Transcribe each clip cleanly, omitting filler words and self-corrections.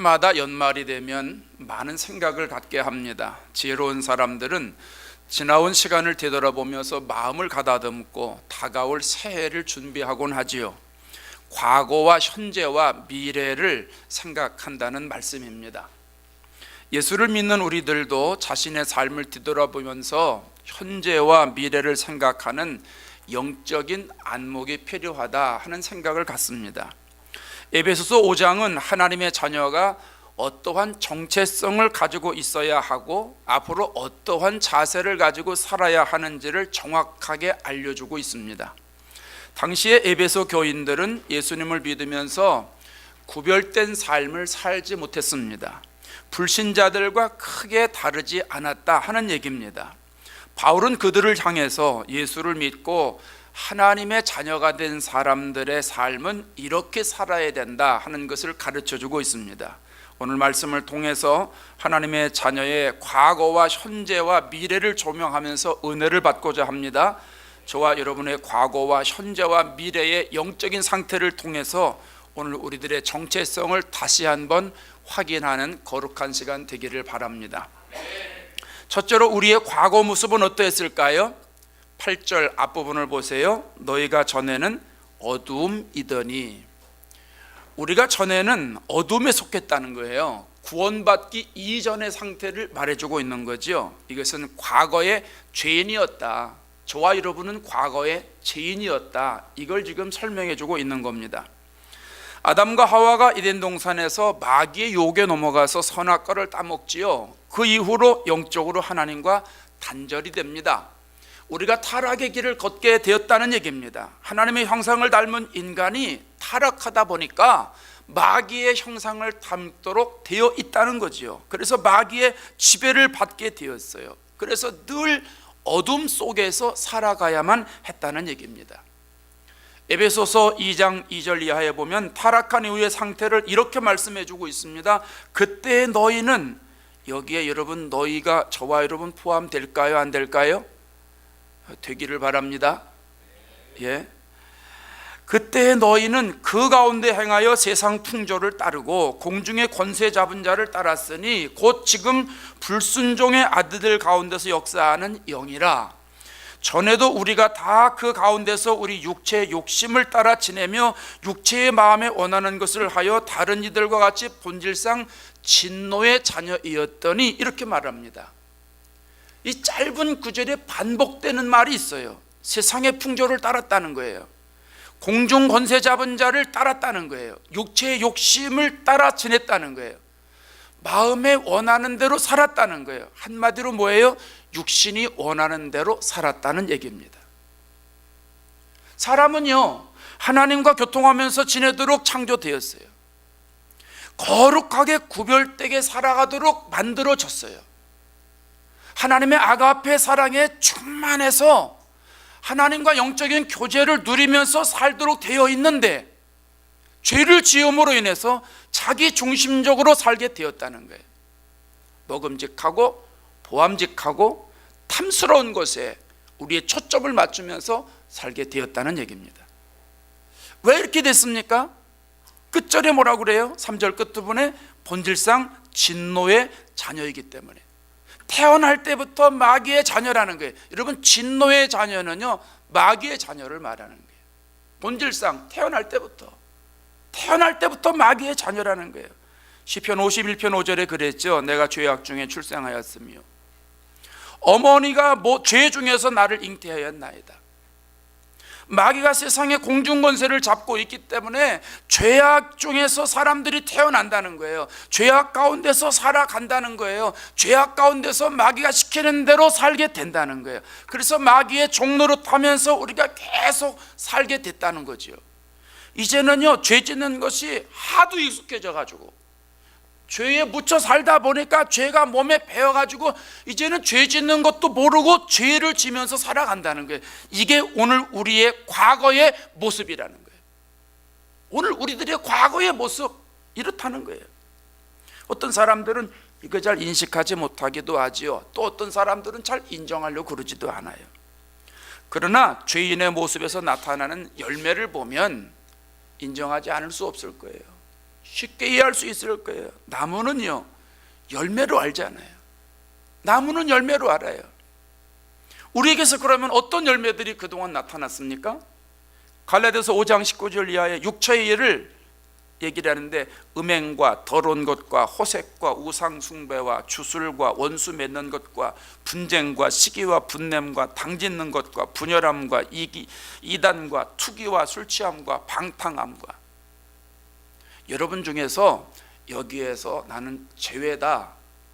해마다 연말이 되면 많은 생각을 갖게 합니다. 지혜로운 사람들은 지나온 시간을 되돌아보면서 마음을 가다듬고 다가올 새해를 준비하곤 하지요. 과거와 현재와 미래를 생각한다는 말씀입니다. 예수를 믿는 우리들도 자신의 삶을 뒤돌아보면서 현재와 미래를 생각하는 영적인 안목이 필요하다 하는 생각을 갖습니다. 에베소서 5장은 하나님의 자녀가 어떠한 정체성을 가지고 있어야 하고 앞으로 어떠한 자세를 가지고 살아야 하는지를 정확하게 알려주고 있습니다. 당시의 에베소 교인들은 예수님을 믿으면서 구별된 삶을 살지 못했습니다. 불신자들과 크게 다르지 않았다 하는 얘기입니다. 바울은 그들을 향해서 예수를 믿고 하나님의 자녀가 된 사람들의 삶은 이렇게 살아야 된다 하는 것을 가르쳐주고 있습니다. 오늘 말씀을 통해서 하나님의 자녀의 과거와 현재와 미래를 조명하면서 은혜를 받고자 합니다. 저와 여러분의 과거와 현재와 미래의 영적인 상태를 통해서 오늘 우리들의 정체성을 다시 한번 확인하는 거룩한 시간 되기를 바랍니다. 첫째로 우리의 과거 모습은 어떠했을까요? 8절 앞부분을 보세요. 너희가 전에는 어두움이더니, 우리가 전에는 어둠에 속했다는 거예요. 구원받기 이전의 상태를 말해주고 있는 거죠. 이것은 과거의 죄인이었다. 저와 여러분은 과거의 죄인이었다. 이걸 지금 설명해주고 있는 겁니다. 아담과 하와가 에덴 동산에서 마귀의 유혹에 넘어가서 선악과를 따먹지요. 그 이후로 영적으로 하나님과 단절이 됩니다. 우리가 타락의 길을 걷게 되었다는 얘기입니다. 하나님의 형상을 닮은 인간이 타락하다 보니까 마귀의 형상을 닮도록 되어 있다는 거지요. 그래서 마귀의 지배를 받게 되었어요. 그래서 늘 어둠 속에서 살아가야만 했다는 얘기입니다. 에베소서 2장 2절 이하에 보면 타락한 이후의 상태를 이렇게 말씀해 주고 있습니다. 그때 너희는, 여기에 여러분 너희가 저와 여러분 포함될까요? 안 될까요? 되기를 바랍니다. 예. 그때 너희는 그 가운데 행하여 세상 풍조를 따르고 공중의 권세 잡은 자를 따랐으니 곧 지금 불순종의 아들들 가운데서 역사하는 영이라. 전에도 우리가 다 그 가운데서 우리 육체의 욕심을 따라 지내며 육체의 마음에 원하는 것을 하여 다른 이들과 같이 본질상 진노의 자녀이었더니, 이렇게 말합니다. 이 짧은 구절에 반복되는 말이 있어요. 세상의 풍조를 따랐다는 거예요. 공중 권세 잡은 자를 따랐다는 거예요. 육체의 욕심을 따라 지냈다는 거예요. 마음에 원하는 대로 살았다는 거예요. 한마디로 뭐예요? 육신이 원하는 대로 살았다는 얘기입니다. 사람은요, 하나님과 교통하면서 지내도록 창조되었어요. 거룩하게 구별되게 살아가도록 만들어졌어요. 하나님의 아가페 사랑에 충만해서 하나님과 영적인 교제를 누리면서 살도록 되어 있는데, 죄를 지음으로 인해서 자기 중심적으로 살게 되었다는 거예요. 먹음직하고 보암직하고 탐스러운 것에 우리의 초점을 맞추면서 살게 되었다는 얘기입니다. 왜 이렇게 됐습니까? 끝절에 뭐라고 그래요? 3절 끝부분에 본질상 진노의 자녀이기 때문에. 태어날 때부터 마귀의 자녀라는 거예요. 여러분, 진노의 자녀는요, 마귀의 자녀를 말하는 거예요. 본질상 태어날 때부터 마귀의 자녀라는 거예요. 시편 51편 5절에 그랬죠. 내가 죄악 중에 출생하였으며 어머니가 죄 중에서 나를 잉태하였나이다. 마귀가 세상의 공중권세를 잡고 있기 때문에 죄악 중에서 사람들이 태어난다는 거예요. 죄악 가운데서 살아간다는 거예요. 죄악 가운데서 마귀가 시키는 대로 살게 된다는 거예요. 그래서 마귀의 종노릇하면서 우리가 계속 살게 됐다는 거죠. 이제는요, 죄 짓는 것이 하도 익숙해져 가지고 죄에 묻혀 살다 보니까 죄가 몸에 배어가지고 이제는 죄 짓는 것도 모르고 죄를 지면서 살아간다는 거예요. 이게 오늘 우리의 과거의 모습이라는 거예요. 오늘 우리들의 과거의 모습, 이렇다는 거예요. 어떤 사람들은 이거 잘 인식하지 못하기도 하지요. 또 어떤 사람들은 잘 인정하려고 그러지도 않아요. 그러나 죄인의 모습에서 나타나는 열매를 보면 인정하지 않을 수 없을 거예요. 쉽게 이해할 수 있을 거예요. 나무는요 열매로 알잖아요. 나무는 열매로 알아요. 우리에게서 그러면 어떤 열매들이 그동안 나타났습니까? 갈라디아서 5장 19절 이하의 육체의 예를 얘기를 하는데, 음행과 더러운 것과 호색과 우상숭배와 주술과 원수 맺는 것과 분쟁과 시기와 분냄과 당짓는 것과 분열함과 이단과 투기와 술취함과 방탕함과. 여러분 중에서 여기에서 나는 제외다,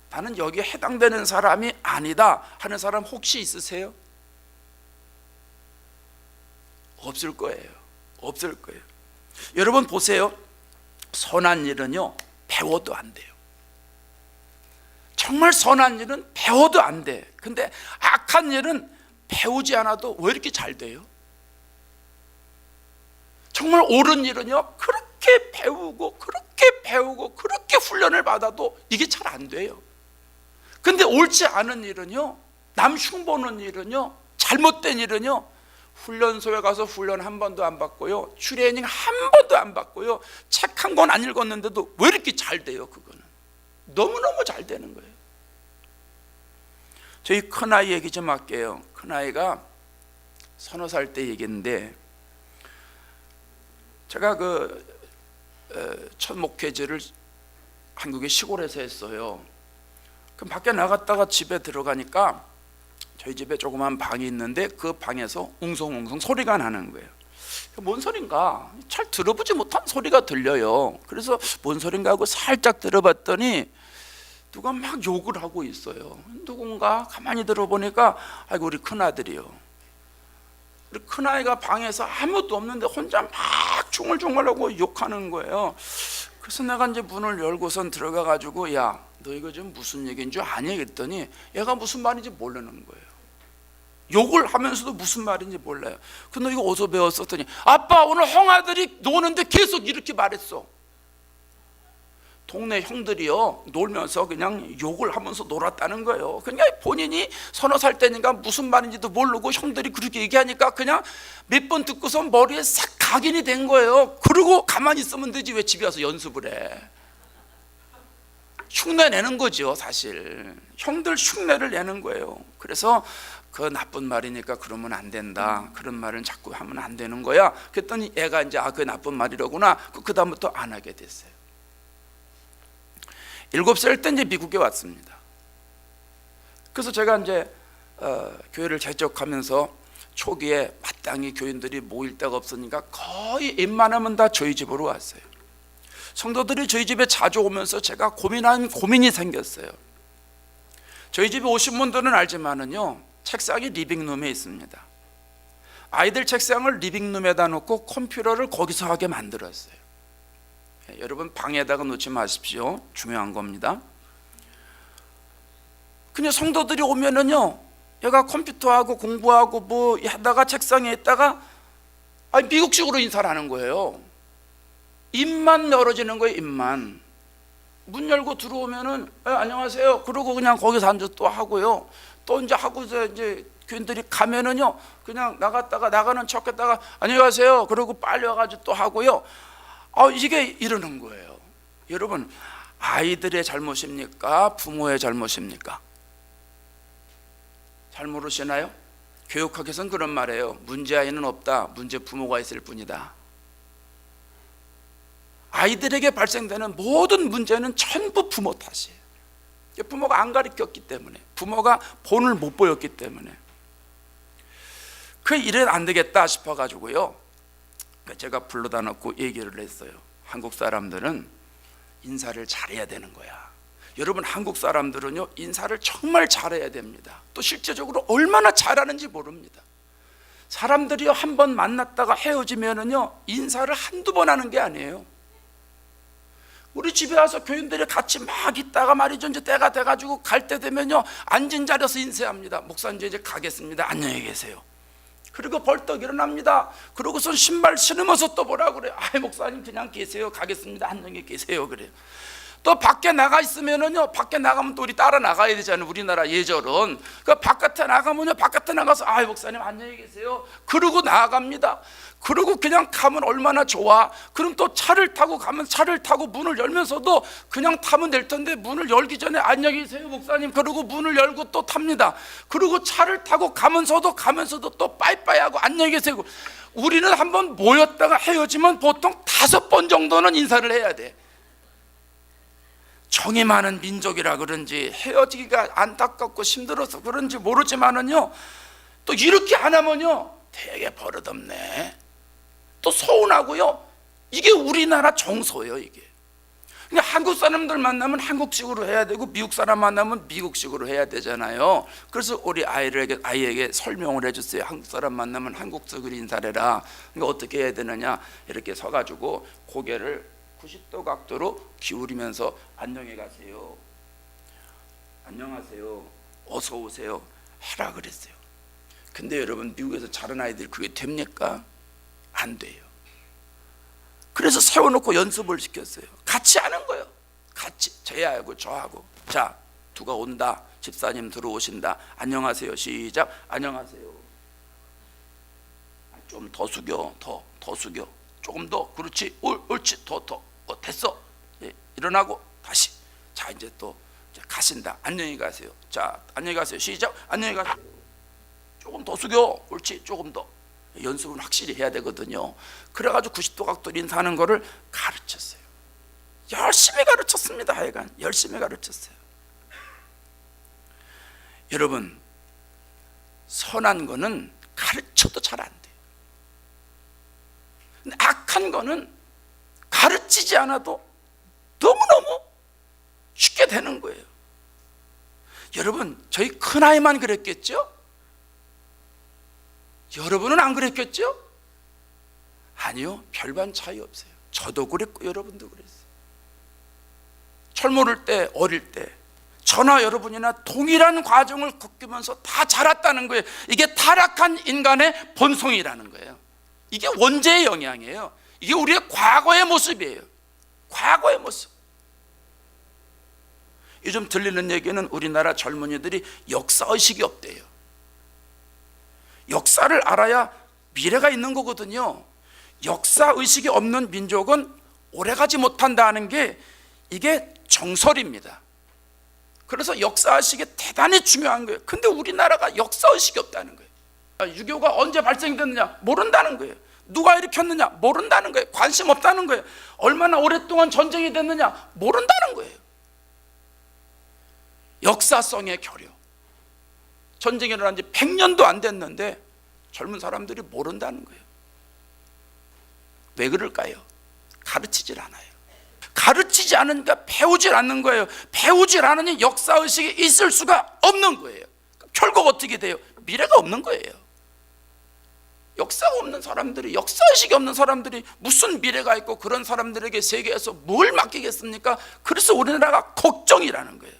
나는 여기에 해당되는 사람이 아니다 하는 사람 혹시 있으세요? 없을 거예요. 없을 거예요. 여러분 보세요. 선한 일은요 배워도 안 돼요. 정말 선한 일은 배워도 안 돼. 근데 악한 일은 배우지 않아도 왜 이렇게 잘 돼요? 정말 옳은 일은요 그렇게 배우고 그렇게 배우고 그렇게 훈련을 받아도 이게 잘 안 돼요. 근데 옳지 않은 일은요, 남 흉보는 일은요, 잘못된 일은요, 훈련소에 가서 훈련 한 번도 안 받고요, 트레이닝 한 번도 안 받고요, 책 한 권 안 읽었는데도 왜 이렇게 잘 돼요? 그거는 너무너무 잘 되는 거예요. 저희 큰아이 얘기 좀 할게요. 큰아이가 서너 살 때 얘기인데, 제가 첫 목회제를 한국의 시골에서 했어요. 그럼 밖에 나갔다가 집에 들어가니까 저희 집에 조그만 방이 있는데 그 방에서 웅성웅성 소리가 나는 거예요. 뭔 소린가? 잘 들어보지 못한 소리가 들려요. 그래서 뭔 소린가 하고 살짝 들어봤더니 누가 막 욕을 하고 있어요. 누군가 가만히 들어보니까 아이고 우리 큰아들이요. 우리 큰아이가 방에서 아무도 없는데 혼자 막 중얼중얼하고 욕하는 거예요. 그래서 내가 이제 문을 열고선 들어가 가지고 야, 너 이거 지금 무슨 얘기인 줄 아니? 그랬더니 얘가 무슨 말인지 모르는 거예요. 욕을 하면서도 무슨 말인지 몰라요. 그 너 이거 어디서 배웠었더니 아빠 오늘 형아들이 노는데 계속 이렇게 말했어. 동네 형들이요 놀면서 그냥 욕을 하면서 놀았다는 거예요. 그냥 본인이 서너 살 때니까 무슨 말인지도 모르고 형들이 그렇게 얘기하니까 그냥 몇 번 듣고서 머리에 싹 각인이 된 거예요. 그리고 가만히 있으면 되지 왜 집에 와서 연습을 해. 흉내 내는 거죠. 사실 형들 흉내를 내는 거예요. 그래서 그 나쁜 말이니까 그러면 안 된다, 그런 말은 자꾸 하면 안 되는 거야. 그랬더니 애가 이제 아, 그 나쁜 말이라구나. 그 다음부터 안 하게 됐어요. 7살 때 이제 미국에 왔습니다. 그래서 제가 이제 교회를 개척하면서 초기에 마땅히 교인들이 모일 데가 없으니까 거의 웬만하면 다 저희 집으로 왔어요. 성도들이 저희 집에 자주 오면서 제가 고민이 생겼어요. 저희 집에 오신 분들은 알지만은요, 책상이 리빙룸에 있습니다. 아이들 책상을 리빙룸에다 놓고 컴퓨터를 거기서 하게 만들었어요. 여러분 방에다가 놓지 마십시오. 중요한 겁니다. 그냥 성도들이 오면은요, 얘가 컴퓨터하고 공부하고 뭐 하다가 책상에 있다가 미국식으로 인사를 하는 거예요. 입만 열어지는 거예요. 입만. 문 열고 들어오면은 안녕하세요. 그러고 그냥 거기서 앉아 또 하고요. 또 이제 하고서 이제 교인들이 가면은요, 그냥 나갔다가 나가는 척했다가 안녕하세요. 그러고 빨리 와가지고 또 하고요. 이게 이러는 거예요. 여러분, 아이들의 잘못입니까? 부모의 잘못입니까? 잘 모르시나요? 교육학에서는 그런 말이에요. 문제 아이는 없다. 문제 부모가 있을 뿐이다. 아이들에게 발생되는 모든 문제는 전부 부모 탓이에요. 부모가 안 가르쳤기 때문에, 부모가 본을 못 보였기 때문에. 그 일은 안 되겠다 싶어가지고요, 제가 불러다 놓고 얘기를 했어요. 한국 사람들은 인사를 잘해야 되는 거야. 여러분, 한국 사람들은요, 인사를 정말 잘해야 됩니다. 또 실제적으로 얼마나 잘하는지 모릅니다. 사람들이요, 한 번 만났다가 헤어지면은요, 인사를 한두 번 하는 게 아니에요. 우리 집에 와서 교인들이 같이 막 있다가 말이죠, 이제 때가 돼가지고 갈 때 되면요, 앉은 자리에서 인사합니다. 목사님 이제 가겠습니다. 안녕히 계세요. 그리고 벌떡 일어납니다. 그러고선 신발 신으면서 또 뭐라 그래요? 목사님 그냥 계세요. 가겠습니다. 안녕히 계세요. 그래요. 또 밖에 나가 있으면은요, 밖에 나가면 또 우리 따라 나가야 되잖아요. 우리나라 예절은. 그 바깥에 나가면요, 바깥에 나가서 아, 목사님 안녕히 계세요 그러고 나갑니다. 그러고 그냥 가면 얼마나 좋아. 그럼 또 차를 타고 가면 차를 타고 문을 열면서도 그냥 타면 될 텐데 문을 열기 전에 안녕히 계세요 목사님 그러고 문을 열고 또 탑니다. 그리고 차를 타고 가면서도 또 빠이빠이하고 안녕히 계세요. 우리는 한번 모였다가 헤어지면 보통 5번 정도는 인사를 해야 돼. 정이 많은 민족이라 그런지 헤어지기가 안타깝고 힘들어서 그런지 모르지만은요, 또 이렇게 안 하면요 되게 버릇없네, 또 서운하고요. 이게 우리나라 정서예요. 이게 그러니까 한국 사람들 만나면 한국식으로 해야 되고 미국 사람 만나면 미국식으로 해야 되잖아요. 그래서 우리 아이에게 설명을 해주세요. 한국 사람 만나면 한국식으로 인사를 해라. 그러니까 어떻게 해야 되느냐, 이렇게 서가지고 고개를 90도 각도로 기울이면서 안녕히 가세요, 안녕하세요, 어서 오세요 해라 그랬어요. 근데 여러분, 미국에서 자란 아이들이 그게 됩니까? 안 돼요. 그래서 세워놓고 연습을 시켰어요. 같이 하는 거예요. 같이 쟤하고 저하고. 자, 누가 온다, 집사님 들어오신다, 안녕하세요, 시작. 안녕하세요. 좀 더 숙여, 더 숙여, 조금 더, 그렇지, 옳지, 더 됐어. 예, 일어나고 다시. 자, 이제 또 가신다. 안녕히 가세요. 자, 안녕히 가세요, 시작. 안녕히 가세요. 조금 더 숙여, 옳지, 조금 더. 연습은 확실히 해야 되거든요. 그래가지고 90도 각도로 인사하는 거를 가르쳤어요. 열심히 가르쳤습니다. 하여간 열심히 가르쳤어요. 여러분, 선한 거는 가르쳐도 잘 안 돼요. 근데 악한 거는 가르치지 않아도 너무너무 쉽게 되는 거예요. 여러분, 저희 큰아이만 그랬겠죠? 여러분은 안 그랬겠죠? 아니요, 별반 차이 없어요. 저도 그랬고 여러분도 그랬어요. 젊을 때, 어릴 때 저나 여러분이나 동일한 과정을 겪으면서 다 자랐다는 거예요. 이게 타락한 인간의 본성이라는 거예요. 이게 원죄의 영향이에요. 이게 우리의 과거의 모습이에요. 과거의 모습. 요즘 들리는 얘기는 우리나라 젊은이들이 역사의식이 없대요. 역사를 알아야 미래가 있는 거거든요. 역사의식이 없는 민족은 오래가지 못한다는 게 이게 정설입니다. 그래서 역사의식이 대단히 중요한 거예요. 근데 우리나라가 역사의식이 없다는 거예요. 유교가 언제 발생됐느냐 모른다는 거예요. 누가 일으켰느냐 모른다는 거예요. 관심 없다는 거예요. 얼마나 오랫동안 전쟁이 됐느냐 모른다는 거예요. 역사성의 결여. 전쟁이 일어난 지 100년도 안 됐는데 젊은 사람들이 모른다는 거예요. 왜 그럴까요? 가르치질 않아요. 가르치지 않으니까 배우질 않는 거예요. 배우질 않으니 역사의식이 있을 수가 없는 거예요. 결국 어떻게 돼요? 미래가 없는 거예요. 역사가 없는 사람들이, 역사의식이 없는 사람들이 무슨 미래가 있고 그런 사람들에게 세계에서 뭘 맡기겠습니까? 그래서 우리나라가 걱정이라는 거예요.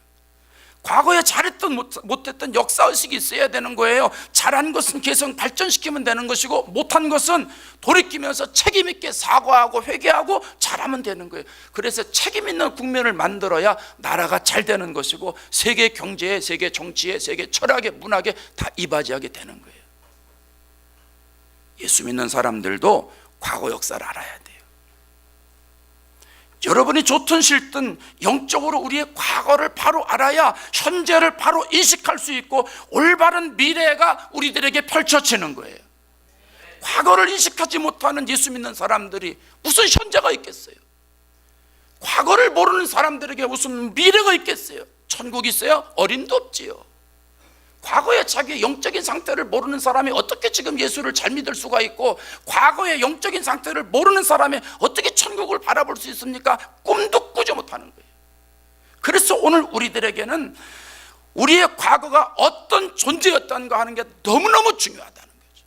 과거에 잘했던 못했던 역사의식이 있어야 되는 거예요. 잘한 것은 계속 발전시키면 되는 것이고 못한 것은 돌이키면서 책임 있게 사과하고 회개하고 잘하면 되는 거예요. 그래서 책임 있는 국면을 만들어야 나라가 잘 되는 것이고 세계 경제에, 세계 정치에, 세계 철학에, 문학에 다 이바지하게 되는 거예요. 예수 믿는 사람들도 과거 역사를 알아야 돼요. 여러분이 좋든 싫든 영적으로 우리의 과거를 바로 알아야 현재를 바로 인식할 수 있고 올바른 미래가 우리들에게 펼쳐지는 거예요. 과거를 인식하지 못하는 예수 믿는 사람들이 무슨 현재가 있겠어요? 과거를 모르는 사람들에게 무슨 미래가 있겠어요? 천국이 있어요? 어림도 없지요. 과거의 자기의 영적인 상태를 모르는 사람이 어떻게 지금 예수를 잘 믿을 수가 있고, 과거의 영적인 상태를 모르는 사람이 어떻게 천국을 바라볼 수 있습니까? 꿈도 꾸지 못하는 거예요. 그래서 오늘 우리들에게는 우리의 과거가 어떤 존재였던가 하는 게 너무너무 중요하다는 거죠.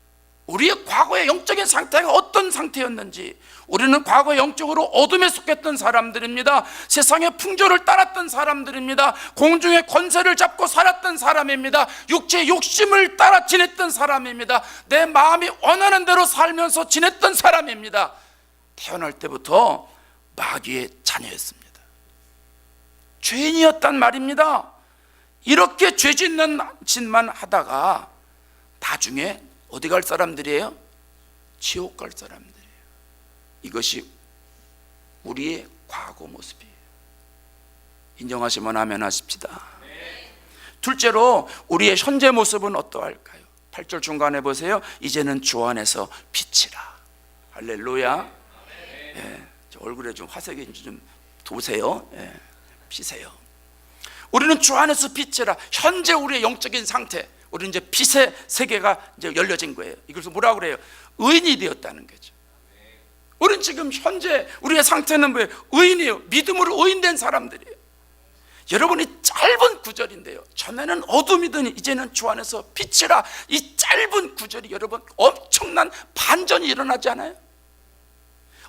우리의 과거의 영적인 상태가 어떤 상태였는지. 우리는 과거 영적으로 어둠에 속했던 사람들입니다. 세상의 풍조를 따랐던 사람들입니다. 공중의 권세를 잡고 살았던 사람입니다. 육체의 욕심을 따라 지냈던 사람입니다. 내 마음이 원하는 대로 살면서 지냈던 사람입니다. 태어날 때부터 마귀의 자녀였습니다. 죄인이었단 말입니다. 이렇게 죄 짓는 짓만 하다가 나중에 어디 갈 사람들이에요? 지옥 갈 사람들이에요. 이것이 우리의 과거 모습이에요. 인정하시면 아멘 하십시다. 둘째로 우리의 현재 모습은 어떠할까요? 8절 중간에 보세요. 이제는 주 안에서 빛이라. 할렐루야. 예, 저 얼굴에 좀 화색이 좀 도세요. 예, 피세요. 우리는 주 안에서 빛이라. 현재 우리의 영적인 상태, 우리는 이제 빛의 세계가 이제 열려진 거예요. 이것을 뭐라고 그래요? 의인이 되었다는 거죠. 우리는 지금 현재 우리의 상태는 뭐예요? 의인이에요. 믿음으로 의인된 사람들이에요. 여러분이 짧은 구절인데요, 전에는 어둠이더니 이제는 주 안에서 빛이라. 이 짧은 구절이 여러분 엄청난 반전이 일어나지 않아요?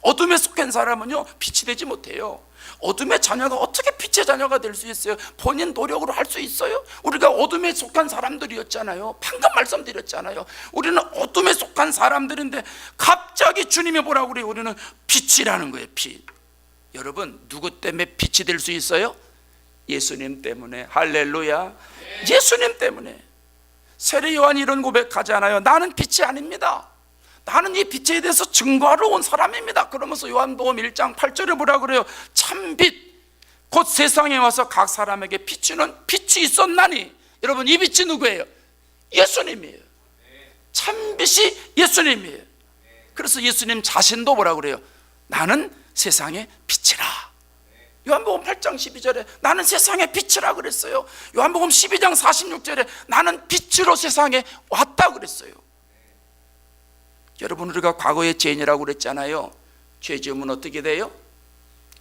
어둠에 속한 사람은요 빛이 되지 못해요. 어둠의 자녀가 어떻게 빛의 자녀가 될 수 있어요? 본인 노력으로 할 수 있어요? 우리가 어둠에 속한 사람들이었잖아요. 방금 말씀드렸잖아요. 우리는 어둠에 속한 사람들인데 갑자기 주님이 뭐라고 그래요? 우리는 빛이라는 거예요. 빛. 여러분 누구 때문에 빛이 될 수 있어요? 예수님 때문에. 할렐루야. 예수님 때문에. 세례 요한이 이런 고백하잖아요. 나는 빛이 아닙니다. 나는 이 빛에 대해서 증거하러 온 사람입니다. 그러면서 요한복음 1장 8절에 뭐라 그래요? 참빛 곧 세상에 와서 각 사람에게 비추는 빛이 있었나니. 여러분 이 빛이 누구예요? 예수님이에요. 참빛이 예수님이에요. 그래서 예수님 자신도 뭐라 그래요? 나는 세상의 빛이라. 요한복음 8장 12절에 나는 세상의 빛이라 그랬어요. 요한복음 12장 46절에 나는 빛으로 세상에 왔다 그랬어요. 여러분 우리가 과거의 죄인이라고 그랬잖아요. 죄 지으면 어떻게 돼요?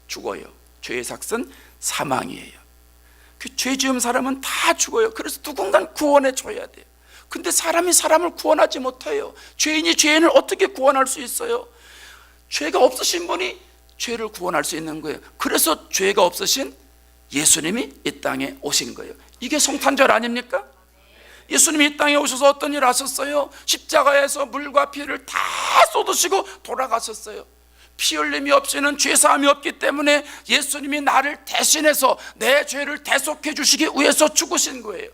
죽어요. 죄의 삭은 사망이에요. 그 죄 지은 사람은 다 죽어요. 그래서 누군가 구원해 줘야 돼요. 근데 사람이 사람을 구원하지 못해요. 죄인이 죄인을 어떻게 구원할 수 있어요? 죄가 없으신 분이 죄를 구원할 수 있는 거예요. 그래서 죄가 없으신 예수님이 이 땅에 오신 거예요. 이게 성탄절 아닙니까? 예수님이 이 땅에 오셔서 어떤 일을 하셨어요? 십자가에서 물과 피를 다 쏟으시고 돌아가셨어요. 피 흘림이 없이는 죄사함이 없기 때문에 예수님이 나를 대신해서 내 죄를 대속해 주시기 위해서 죽으신 거예요.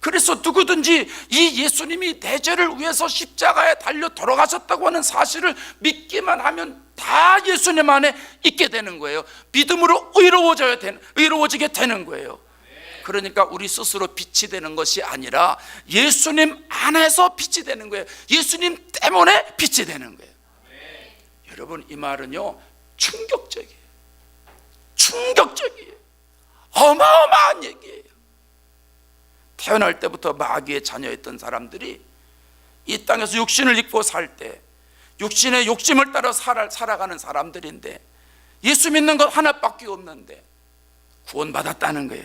그래서 누구든지 이 예수님이 내 죄를 위해서 십자가에 달려 돌아가셨다고 하는 사실을 믿기만 하면 다 예수님 안에 있게 되는 거예요. 믿음으로 의로워지게 되는 거예요. 그러니까 우리 스스로 빛이 되는 것이 아니라 예수님 안에서 빛이 되는 거예요. 예수님 때문에 빛이 되는 거예요. 여러분 이 말은요 충격적이에요. 충격적이에요. 어마어마한 얘기예요. 태어날 때부터 마귀의 자녀였던 사람들이 이 땅에서 육신을 입고 살 때 육신의 욕심을 따라 살아가는 사람들인데 예수 믿는 것 하나밖에 없는데 구원받았다는 거예요.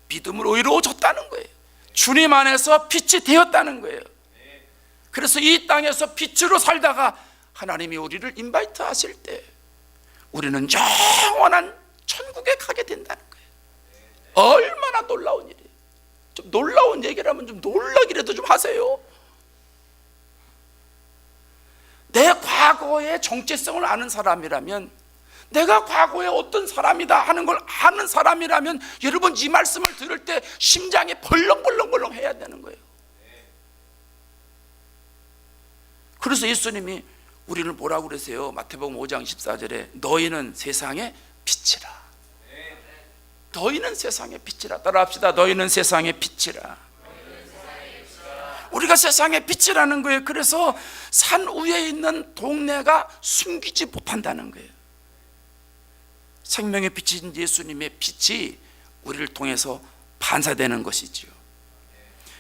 믿음으로 의로워졌다는 거예요. 주님 안에서 빛이 되었다는 거예요. 그래서 이 땅에서 빛으로 살다가 하나님이 우리를 인바이트 하실 때 우리는 영원한 천국에 가게 된다는 거예요. 얼마나 놀라운 일이에요. 좀 놀라운 얘기라면 좀 놀라기라도 좀 하세요. 내 과거의 정체성을 아는 사람이라면, 내가 과거에 어떤 사람이다 하는 걸 아는 사람이라면 여러분 이 말씀을 들을 때 심장이 벌렁벌렁 해야 되는 거예요. 그래서 예수님이 우리를 뭐라고 그러세요? 마태복음 5장 14절에 너희는 세상의 빛이라. 너희는 세상의 빛이라. 따라합시다. 너희는 세상의 빛이라. 우리가 세상의 빛이라는 거예요. 그래서 산 위에 있는 동네가 숨기지 못한다는 거예요. 생명의 빛인 예수님의 빛이 우리를 통해서 반사되는 것이지요.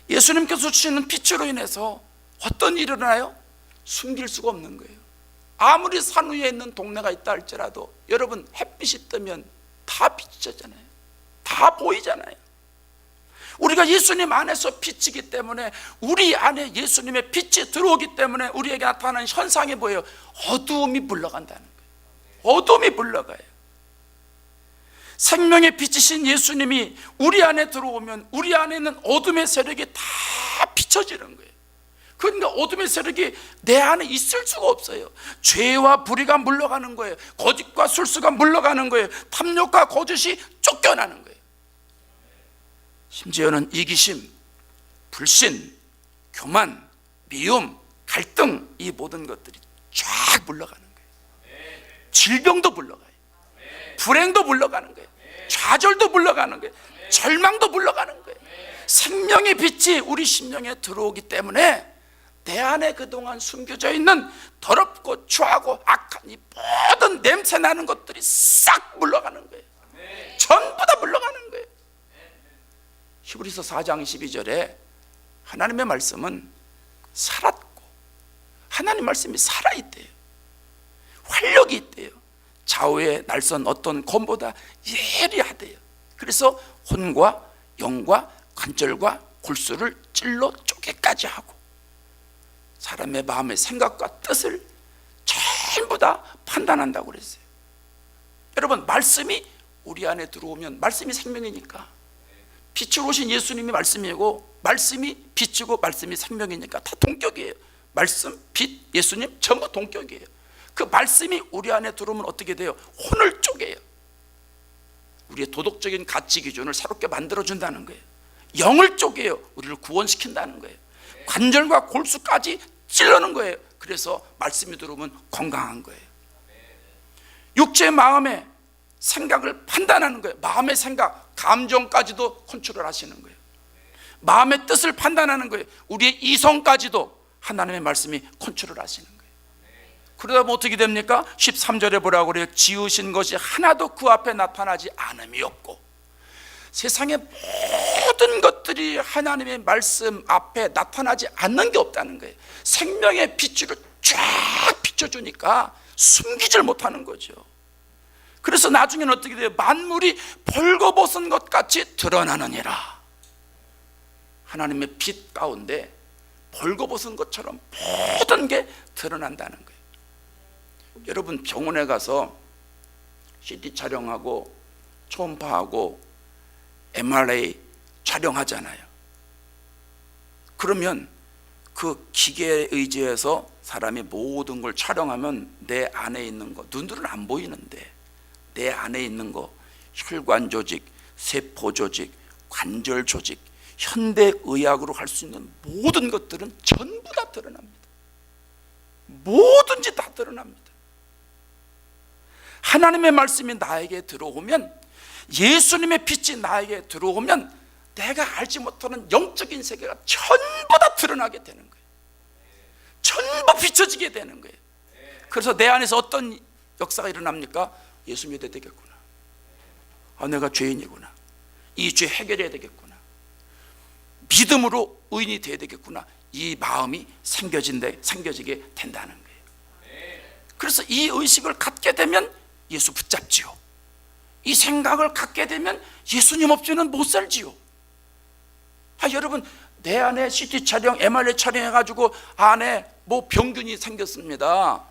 예수님께서 주시는 빛으로 인해서 어떤 일이 일어나요? 숨길 수가 없는 거예요. 아무리 산 위에 있는 동네가 있다 할지라도 여러분 햇빛이 뜨면 다 비치잖아요. 다 보이잖아요. 우리가 예수님 안에서 빛이기 때문에 우리 안에 예수님의 빛이 들어오기 때문에 우리에게 나타나는 현상이 뭐예요? 어두움이 물러간다는 거예요. 어두움이 물러가요. 생명의 빛이신 예수님이 우리 안에 들어오면 우리 안에 있는 어둠의 세력이 다 비춰지는 거예요. 그런데 어둠의 세력이 내 안에 있을 수가 없어요. 죄와 불의가 물러가는 거예요. 거짓과 술수가 물러가는 거예요. 탐욕과 거짓이 쫓겨나는 거예요. 심지어는 이기심, 불신, 교만, 미움, 갈등, 이 모든 것들이 쫙 물러가는 거예요. 질병도 물러가요. 불행도 물러가는 거예요. 좌절도 물러가는 거예요. 절망도 물러가는 거예요. 생명의 빛이 우리 심령에 들어오기 때문에 내 안에 그동안 숨겨져 있는 더럽고 추하고 악한 이 모든 냄새 나는 것들이 싹 물러가는 거예요. 전부 다 물러가는 거예요. 히브리서 4장 12절에 하나님의 말씀은 살았고, 하나님 말씀이 살아있대요. 활력이 있대요. 좌우의 날선 어떤 검보다 예리하대요. 그래서 혼과 영과 관절과 골수를 찔러 쪼개까지 하고 사람의 마음의 생각과 뜻을 전부 다 판단한다고 그랬어요. 여러분, 말씀이 우리 안에 들어오면, 말씀이 생명이니까, 빛으로 오신 예수님이 말씀이고 말씀이 빛이고 말씀이 생명이니까 다 동격이에요. 말씀, 빛, 예수님 전부 동격이에요. 그 말씀이 우리 안에 들어오면 어떻게 돼요? 혼을 쪼개요. 우리의 도덕적인 가치 기준을 새롭게 만들어준다는 거예요. 영을 쪼개요. 우리를 구원시킨다는 거예요. 관절과 골수까지 찔러는 거예요. 그래서 말씀이 들어오면 건강한 거예요. 육체의 마음의 생각을 판단하는 거예요. 마음의 생각, 감정까지도 컨트롤 하시는 거예요. 마음의 뜻을 판단하는 거예요. 우리의 이성까지도 하나님의 말씀이 컨트롤 하시는 거예요. 그러다 보면 어떻게 됩니까? 13절에 뭐라고 그래요? 지으신 것이 하나도 그 앞에 나타나지 않음이 없고, 세상의 모든 것들이 하나님의 말씀 앞에 나타나지 않는 게 없다는 거예요. 생명의 빛으로 쫙 비춰주니까 숨기질 못하는 거죠. 그래서 나중에는 어떻게 돼요? 만물이 벌거벗은 것 같이 드러나느니라. 하나님의 빛 가운데 벌거벗은 것처럼 모든 게 드러난다는 거예요. 여러분, 병원에 가서 CT 촬영하고 초음파하고 MRI 촬영하잖아요. 그러면 그 기계에 의지해서 사람이 모든 걸 촬영하면 내 안에 있는 거, 눈으로는 안 보이는데 내 안에 있는 거, 혈관 조직, 세포 조직, 관절 조직, 현대의학으로 할 수 있는 모든 것들은 전부 다 드러납니다. 뭐든지 다 드러납니다. 하나님의 말씀이 나에게 들어오면, 예수님의 빛이 나에게 들어오면 내가 알지 못하는 영적인 세계가 전부 다 드러나게 되는 거예요. 전부 비춰지게 되는 거예요. 그래서 내 안에서 어떤 역사가 일어납니까? 예수 믿어야 되겠구나. 내가 죄인이구나. 이 죄 해결해야 되겠구나. 믿음으로 의인이 되어야 되겠구나. 이 마음이 생겨지게 된다는 거예요. 그래서 이 의식을 갖게 되면 예수 붙잡지요. 이 생각을 갖게 되면 예수님 없이는 못 살지요. 여러분, 내 안에 CT 촬영, MRI 촬영해가지고 안에 뭐 병균이 생겼습니다.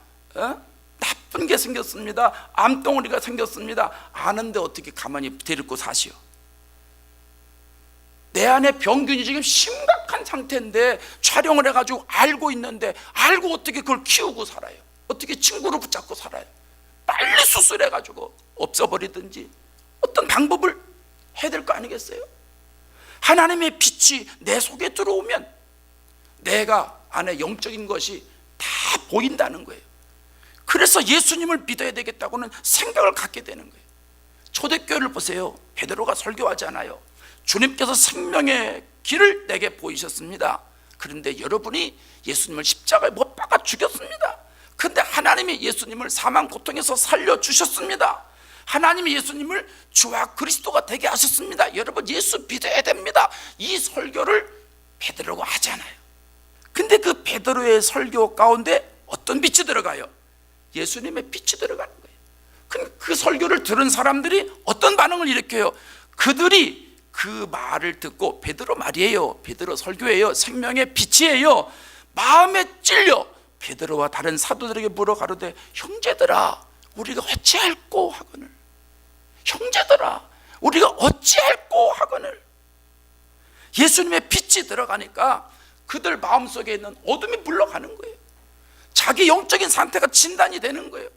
나쁜 게 생겼습니다. 암덩어리가 생겼습니다. 아는데 어떻게 가만히 데리고 사시오? 내 안에 병균이 지금 심각한 상태인데 촬영을 해가지고 알고 있는데, 알고 어떻게 그걸 키우고 살아요? 어떻게 친구를 붙잡고 살아요? 빨리 수술해가지고 없애버리든지 어떤 방법을 해야 될 거 아니겠어요? 하나님의 빛이 내 속에 들어오면 내가 안에 영적인 것이 다 보인다는 거예요. 그래서 예수님을 믿어야 되겠다고는 생각을 갖게 되는 거예요. 초대교회를 보세요. 베드로가 설교하잖아요. 주님께서 생명의 길을 내게 보이셨습니다. 그런데 여러분이 예수님을 십자가에 못 박아 죽였습니다. 그런데 하나님이 예수님을 사망 고통에서 살려주셨습니다. 하나님이 예수님을 주와 그리스도가 되게 하셨습니다. 여러분, 예수 믿어야 됩니다. 이 설교를 베드로가 하잖아요. 근데 그 베드로의 설교 가운데 어떤 빛이 들어가요? 예수님의 빛이 들어가는 거예요. 그 설교를 들은 사람들이 어떤 반응을 일으켜요? 그들이 그 말을 듣고, 베드로 말이에요, 베드로 설교예요, 생명의 빛이에요, 마음에 찔려 베드로와 다른 사도들에게 물어 가로되, 형제들아 우리가 어찌할꼬 하거늘. 형제들아 우리가 어찌할꼬 하거늘. 예수님의 빛이 들어가니까 그들 마음속에 있는 어둠이 물러가는 거예요. 자기 영적인 상태가 진단이 되는 거예요.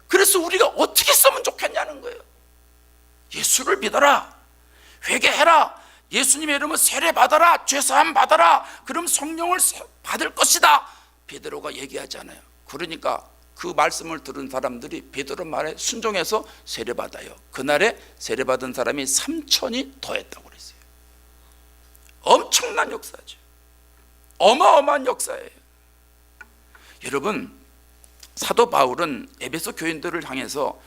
그래서 우리가 어떻게 쓰면 좋겠냐는 거예요. 예수를 믿어라, 회개해라, 예수님의 이름으로 세례 받아라, 죄사함 받아라, 그럼 성령을 받을 것이다, 베드로가 얘기하잖아요. 그러니까 그 말씀을 들은 사람들이 베드로 말에 순종해서 세례 받아요. 그날에 세례 받은 사람이 3,000이 더했다고 그랬어요. 엄청난 역사죠. 어마어마한 역사예요. 여러분, 사도 바울은 에베소 교인들을 향해서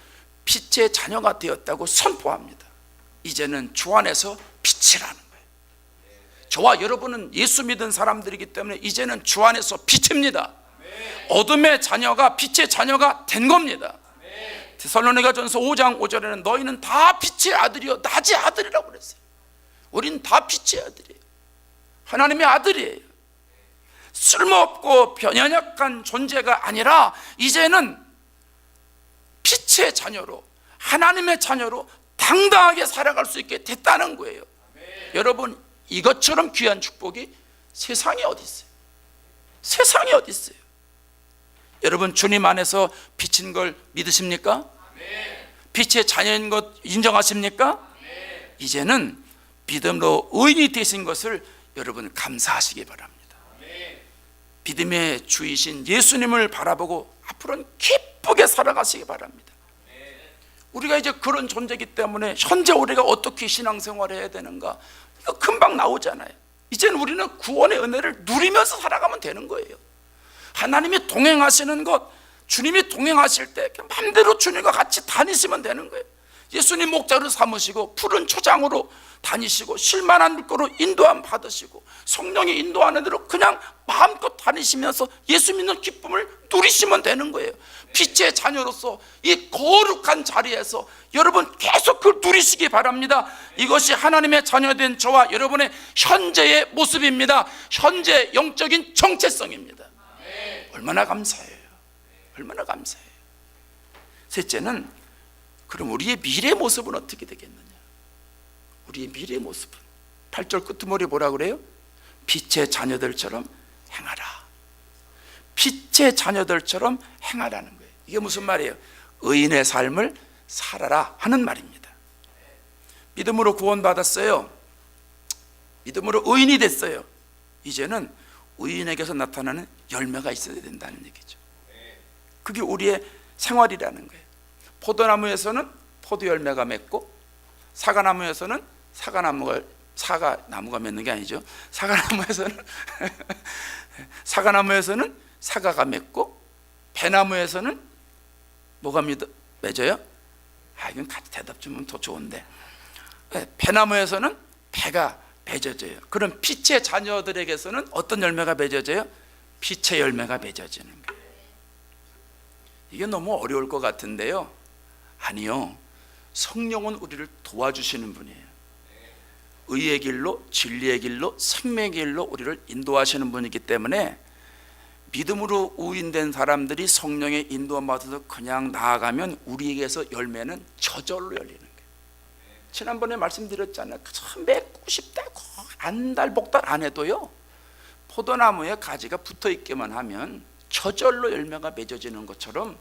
빛의 자녀가 되었다고 선포합니다. 이제는 주 안에서 빛이라는 거예요. 저와 여러분은 예수 믿은 사람들이기 때문에 이제는 주 안에서 빛입니다. 어둠의 자녀가 빛의 자녀가 된 겁니다. 데살로니가전서 5장 5절에는 너희는 다 빛의 아들이요 낮의 아들이라고 그랬어요. 우리는 다 빛의 아들이에요. 하나님의 아들이에요. 쓸모없고 변연약한 존재가 아니라 이제는 빛의 자녀로, 하나님의 자녀로 당당하게 살아갈 수 있게 됐다는 거예요. 여러분, 이것처럼 귀한 축복이 세상에 어디 있어요? 세상에 어디 있어요? 여러분, 주님 안에서 빛인 걸 믿으십니까? 빛의 자녀인 것 인정하십니까? 이제는 믿음으로 의인이 되신 것을 여러분 감사하시기 바랍니다. 믿음의 주이신 예수님을 바라보고 앞으로는 기쁘게 살아가시기 바랍니다. 우리가 이제 그런 존재이기 때문에 현재 우리가 어떻게 신앙생활을 해야 되는가, 이거 금방 나오잖아요. 이제는 우리는 구원의 은혜를 누리면서 살아가면 되는 거예요. 하나님이 동행하시는 것, 주님이 동행하실 때 마음대로 주님과 같이 다니시면 되는 거예요. 예수님 목자로 삼으시고 푸른 초장으로 다니시고 실만한 물고로 인도함 받으시고 성령이 인도하는 대로 그냥 마음껏 다니시면서 예수 믿는 기쁨을 누리시면 되는 거예요. 빛의 자녀로서 이 거룩한 자리에서 여러분 계속 그걸 누리시기 바랍니다. 이것이 하나님의 자녀된 저와 여러분의 현재의 모습입니다. 현재 영적인 정체성입니다. 얼마나 감사해요. 얼마나 감사해요. 셋째는, 그럼 우리의 미래의 모습은 어떻게 되겠느냐? 우리의 미래의 모습은 8절 끝머리 뭐라 그래요? 빛의 자녀들처럼 행하라. 빛의 자녀들처럼 행하라는 거예요. 이게 무슨 말이에요? 의인의 삶을 살아라 하는 말입니다. 믿음으로 구원받았어요. 믿음으로 의인이 됐어요. 이제는 의인에게서 나타나는 열매가 있어야 된다는 얘기죠. 그게 우리의 생활이라는 거예요. 포도나무에서는 포도 열매가 맺고, 사과나무에서는 사과나무가 맺는 게 아니죠. 사과나무에서는 사과가 맺고, 배나무에서는 뭐가 맺어요? 이건 같이 대답 주면 더 좋은데, 배나무에서는 배가 맺어져요. 그럼 빛의 자녀들에게서는 어떤 열매가 맺어져요? 빛의 열매가 맺어지는 거예요. 이게 너무 어려울 것 같은데요, 아니요, 성령은 우리를 도와주시는 분이에요. 의의 길로, 진리의 길로, 생명의 길로 우리를 인도하시는 분이기 때문에 믿음으로 우인된 사람들이 성령의 인도함 받아서 그냥 나아가면 우리에게서 열매는 저절로 열리는 거예요. 지난번에 말씀드렸잖아요. 참 맺고 싶다고 안달복달 안 해도요, 포도나무에 가지가 붙어 있기만 하면 저절로 열매가 맺어지는 것처럼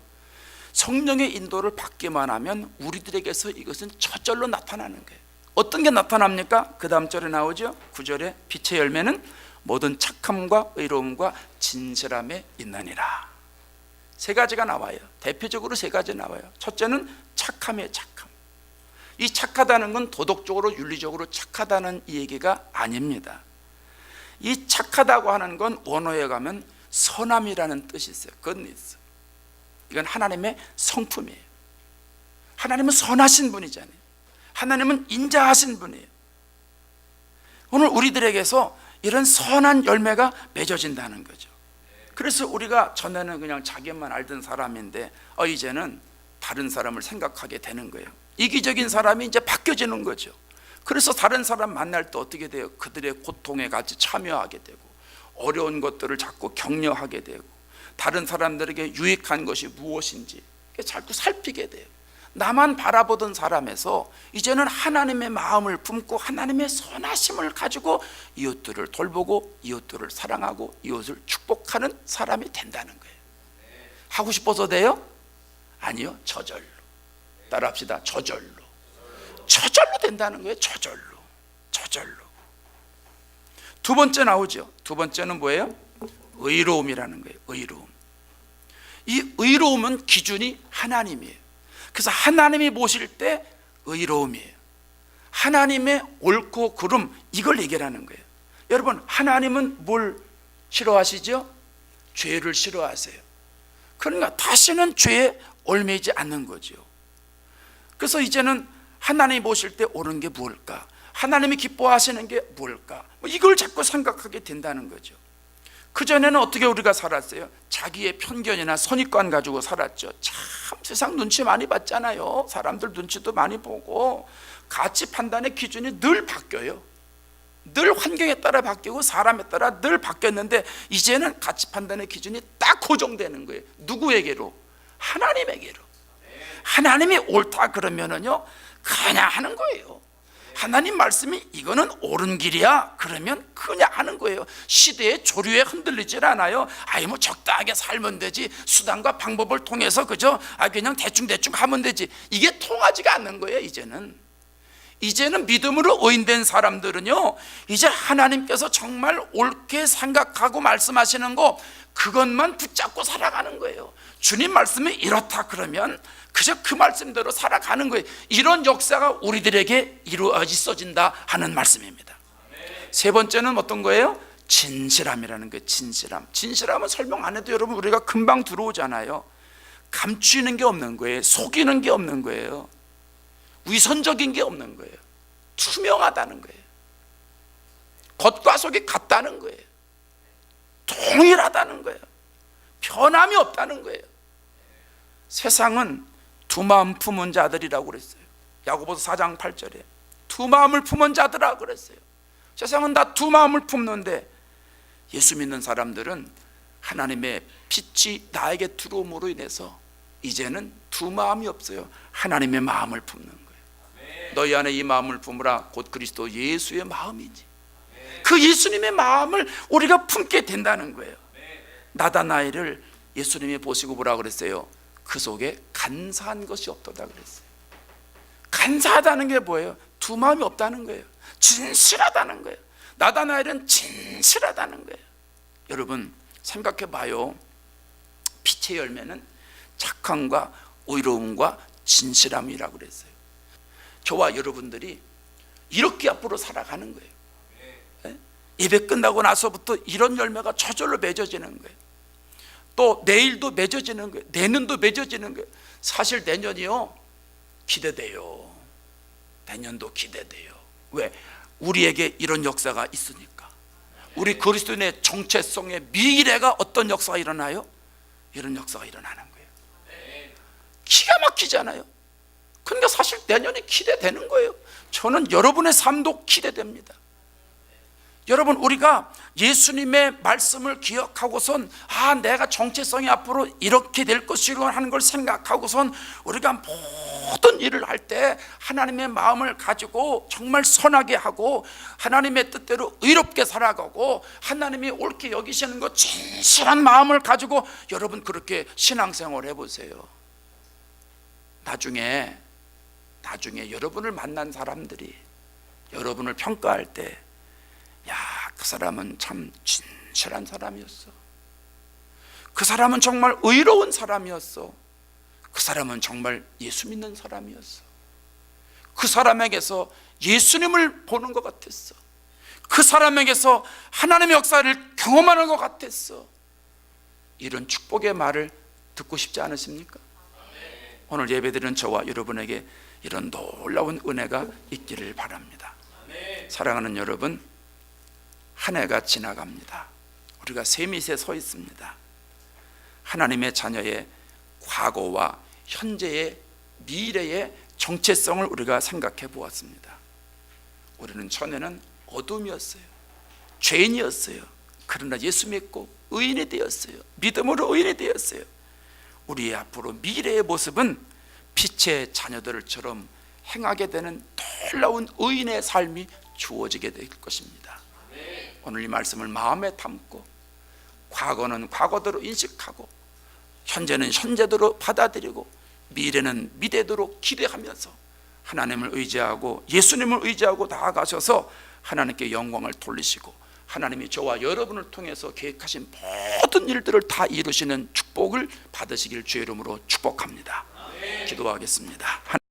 성령의 인도를 받기만 하면 우리들에게서 이것은 저절로 나타나는 거예요. 어떤 게 나타납니까? 그 다음 절에 나오죠. 9절에 빛의 열매는 모든 착함과 의로움과 진실함에 있느니라. 세 가지가 나와요. 대표적으로 세 가지 나와요. 첫째는 착함이에요. 착함. 이 착하다는 건 도덕적으로 윤리적으로 착하다는 이 얘기가 아닙니다. 이 착하다고 하는 건 원어에 가면 선함이라는 뜻이 있어요. 그건 있어요. 이건 하나님의 성품이에요. 하나님은 선하신 분이잖아요. 하나님은 인자하신 분이에요. 오늘 우리들에게서 이런 선한 열매가 맺어진다는 거죠. 그래서 우리가 전에는 그냥 자기만 알던 사람인데 이제는 다른 사람을 생각하게 되는 거예요. 이기적인 사람이 이제 바뀌어지는 거죠. 그래서 다른 사람 만날 때 어떻게 돼요? 그들의 고통에 같이 참여하게 되고, 어려운 것들을 자꾸 격려하게 되고, 다른 사람들에게 유익한 것이 무엇인지 자꾸 살피게 돼요. 나만 바라보던 사람에서 이제는 하나님의 마음을 품고 하나님의 선하심을 가지고 이웃들을 돌보고 이웃들을 사랑하고 이웃을 축복하는 사람이 된다는 거예요. 하고 싶어서 돼요? 아니요, 저절로. 따라합시다. 저절로 된다는 거예요. 저절로. 두 번째 나오죠. 두 번째는 뭐예요? 의로움이라는 거예요. 의로움. 이 의로움은 기준이 하나님이에요. 그래서 하나님이 보실 때 의로움이에요. 하나님의 옳고 그름, 이걸 얘기하는 거예요. 여러분, 하나님은 뭘 싫어하시죠? 죄를 싫어하세요. 그러니까 다시는 죄에 얽매이지 않는 거죠. 그래서 이제는 하나님이 보실 때 옳은 게 뭘까? 하나님이 기뻐하시는 게 뭘까? 이걸 자꾸 생각하게 된다는 거죠. 그전에는 어떻게 우리가 살았어요? 자기의 편견이나 선입관 가지고 살았죠. 참 세상 눈치 많이 봤잖아요. 사람들 눈치도 많이 보고 가치 판단의 기준이 늘 바뀌어요. 늘 환경에 따라 바뀌고 사람에 따라 늘 바뀌었는데 이제는 가치 판단의 기준이 딱 고정되는 거예요. 누구에게로? 하나님에게로. 하나님이 옳다 그러면은요 그냥 하는 거예요. 하나님 말씀이 이거는 옳은 길이야 그러면 그냥 하는 거예요. 시대의 조류에 흔들리질 않아요. 아이 뭐 적당하게 살면 되지, 수단과 방법을 통해서 그죠? 그냥 대충 하면 되지. 이게 통하지가 않는 거예요. 이제는 믿음으로 의인된 사람들은요 이제 하나님께서 정말 옳게 생각하고 말씀하시는 거 그것만 붙잡고 살아가는 거예요. 주님 말씀이 이렇다 그러면 그저 그 말씀대로 살아가는 거예요. 이런 역사가 우리들에게 이루어진다 하는 말씀입니다. 세 번째는 어떤 거예요? 진실함이라는 거예요. 진실함은 설명 안 해도 여러분 우리가 금방 들어오잖아요. 감추는 게 없는 거예요. 속이는 게 없는 거예요. 위선적인 게 없는 거예요. 투명하다는 거예요. 겉과 속이 같다는 거예요. 동일하다는 거예요. 변함이 없다는 거예요. 세상은 두 마음 품은 자들이라고 그랬어요. 야고보서 4장 8절에 두 마음을 품은 자들이라고 그랬어요. 세상은 다 두 마음을 품는데 예수 믿는 사람들은 하나님의 빛이 나에게 들어옴으로 인해서 이제는 두 마음이 없어요. 하나님의 마음을 품는 거예요. 너희 안에 이 마음을 품으라 곧 그리스도 예수의 마음이지. 그 예수님의 마음을 우리가 품게 된다는 거예요. 나다나엘을 예수님이 보시고 뭐라 그랬어요? 그 속에 간사한 것이 없도다 그랬어요. 간사하다는 게 뭐예요? 두 마음이 없다는 거예요. 진실하다는 거예요. 나다나엘은 진실하다는 거예요. 여러분 생각해 봐요. 빛의 열매는 착함과 의로움과 진실함이라고 그랬어요. 저와 여러분들이 이렇게 앞으로 살아가는 거예요. 예배 끝나고 나서부터 이런 열매가 저절로 맺어지는 거예요. 또 내일도 맺어지는 거예요. 내년도 맺어지는 거예요. 사실 내년이요 기대돼요. 내년도 기대돼요. 왜? 우리에게 이런 역사가 있으니까. 우리 그리스도인의 정체성의 미래가 어떤 역사가 일어나요? 이런 역사가 일어나는 거예요. 기가 막히잖아요. 그러니까 사실 내년이 기대되는 거예요. 저는 여러분의 삶도 기대됩니다. 여러분 우리가 예수님의 말씀을 기억하고선 내가 정체성이 앞으로 이렇게 될 것이라고 하는 걸 생각하고선 우리가 모든 일을 할 때 하나님의 마음을 가지고 정말 선하게 하고 하나님의 뜻대로 의롭게 살아가고 하나님이 옳게 여기시는 것 진실한 마음을 가지고 여러분 그렇게 신앙생활을 해보세요. 나중에 여러분을 만난 사람들이 여러분을 평가할 때 그 사람은 참 진실한 사람이었어. 그 사람은 정말 의로운 사람이었어. 그 사람은 정말 예수 믿는 사람이었어. 그 사람에게서 예수님을 보는 것 같았어. 그 사람에게서 하나님의 역사를 경험하는 것 같았어. 이런 축복의 말을 듣고 싶지 않으십니까? 오늘 예배드리는 저와 여러분에게 이런 놀라운 은혜가 있기를 바랍니다. 사랑하는 여러분, 한 해가 지나갑니다. 우리가 세밋에 서 있습니다. 하나님의 자녀의 과거와 현재의 미래의 정체성을 우리가 생각해 보았습니다. 우리는 전에는 어둠이었어요. 죄인이었어요. 그러나 예수 믿고 의인이 되었어요. 믿음으로 의인이 되었어요. 우리의 앞으로 미래의 모습은 빛의 자녀들처럼 행하게 되는 놀라운 의인의 삶이 주어지게 될 것입니다. 오늘 이 말씀을 마음에 담고 과거는 과거대로 인식하고 현재는 현재대로 받아들이고 미래는 미래대로 기대하면서 하나님을 의지하고 예수님을 의지하고 나아가셔서 하나님께 영광을 돌리시고 하나님이 저와 여러분을 통해서 계획하신 모든 일들을 다 이루시는 축복을 받으시길 주의 이름으로 축복합니다. 기도하겠습니다.